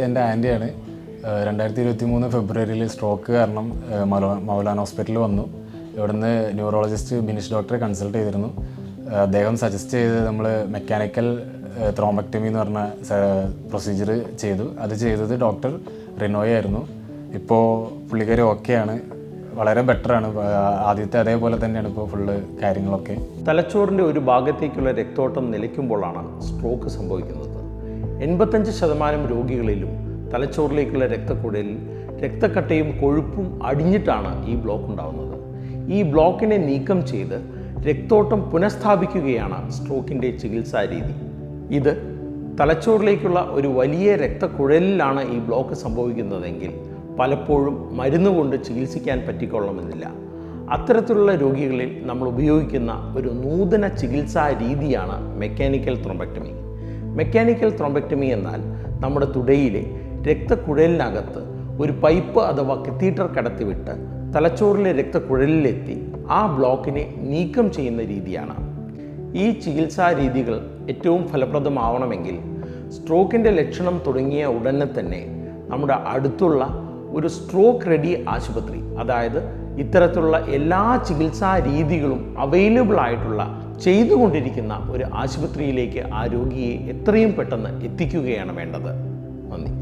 എൻ്റെ ആൻറ്റിയാണ് 2023 ഫെബ്രുവരിയിൽ സ്ട്രോക്ക് കാരണം മൗലാന ഹോസ്പിറ്റലിൽ വന്നു. ഇവിടുന്ന് ന്യൂറോളജിസ്റ്റ് ബിനീഷ് ഡോക്ടറെ കൺസൾട്ട് ചെയ്തിരുന്നു. അദ്ദേഹം സജസ്റ്റ് ചെയ്ത് നമ്മൾ മെക്കാനിക്കൽ ത്രോംബക്ടമി എന്ന് പറഞ്ഞ പ്രൊസീജിയർ ചെയ്തു. അത് ചെയ്തത് ഡോക്ടർ റിനോയ് ആയിരുന്നു. ഇപ്പോൾ പുള്ളിക്കാരി ഓക്കെയാണ്, വളരെ ബെറ്ററാണ്. ആദ്യത്തെ അതേപോലെ തന്നെയാണ് ഇപ്പോൾ ഫുള്ള് കാര്യങ്ങളൊക്കെ. തലച്ചോറിൻ്റെ ഒരു ഭാഗത്തേക്കുള്ള രക്തോട്ടം നിലയ്ക്കുമ്പോഴാണ് സ്ട്രോക്ക് സംഭവിക്കുന്നത്. 85% രോഗികളിലും തലച്ചോറിലേക്കുള്ള രക്തക്കുഴലിൽ രക്തക്കട്ടയും കൊഴുപ്പും അടിഞ്ഞിട്ടാണ് ഈ ബ്ലോക്ക് ഉണ്ടാകുന്നത്. ഈ ബ്ലോക്കിനെ നീക്കം ചെയ്ത് രക്തോട്ടം പുനഃസ്ഥാപിക്കുകയാണ് സ്ട്രോക്കിൻ്റെ ചികിത്സാ രീതി. ഇത് തലച്ചോറിലേക്കുള്ള ഒരു വലിയ രക്തക്കുഴലിലാണ് ഈ ബ്ലോക്ക് സംഭവിക്കുന്നതെങ്കിൽ പലപ്പോഴും മരുന്ന് കൊണ്ട് ചികിത്സിക്കാൻ പറ്റിക്കൊള്ളണമെന്നില്ല. അത്തരത്തിലുള്ള രോഗികളിൽ നമ്മൾ ഉപയോഗിക്കുന്ന ഒരു നൂതന ചികിത്സാ രീതിയാണ് മെക്കാനിക്കൽ ത്രോംബക്ടമി. മെക്കാനിക്കൽ ത്രോംബക്ടമി എന്നാൽ നമ്മുടെ തുടയിലെ രക്തക്കുഴലിനകത്ത് ഒരു പൈപ്പ് അഥവാ കത്തീറ്റർ കടത്തിവിട്ട് തലച്ചോറിലെ രക്തക്കുഴലിലെത്തി ആ ബ്ലോക്കിനെ നീക്കം ചെയ്യുന്ന രീതിയാണ്. ഈ ചികിത്സാ രീതികൾ ഏറ്റവും ഫലപ്രദമാവണമെങ്കിൽ സ്ട്രോക്കിൻ്റെ ലക്ഷണം തുടങ്ങിയ ഉടനെ തന്നെ നമ്മുടെ അടുത്തുള്ള ഒരു സ്ട്രോക്ക് റെഡി ആശുപത്രി, അതായത് ഇത്തരത്തിലുള്ള എല്ലാ ചികിത്സാ രീതികളും അവൈലബിൾ ആയിട്ടുള്ള ചെയ്തുകൊണ്ടിരിക്കുന്ന ഒരു ആശുപത്രിയിലേക്ക് ആ രോഗിയെ എത്രയും പെട്ടെന്ന് എത്തിക്കുകയാണ് വേണ്ടത്. നന്ദി.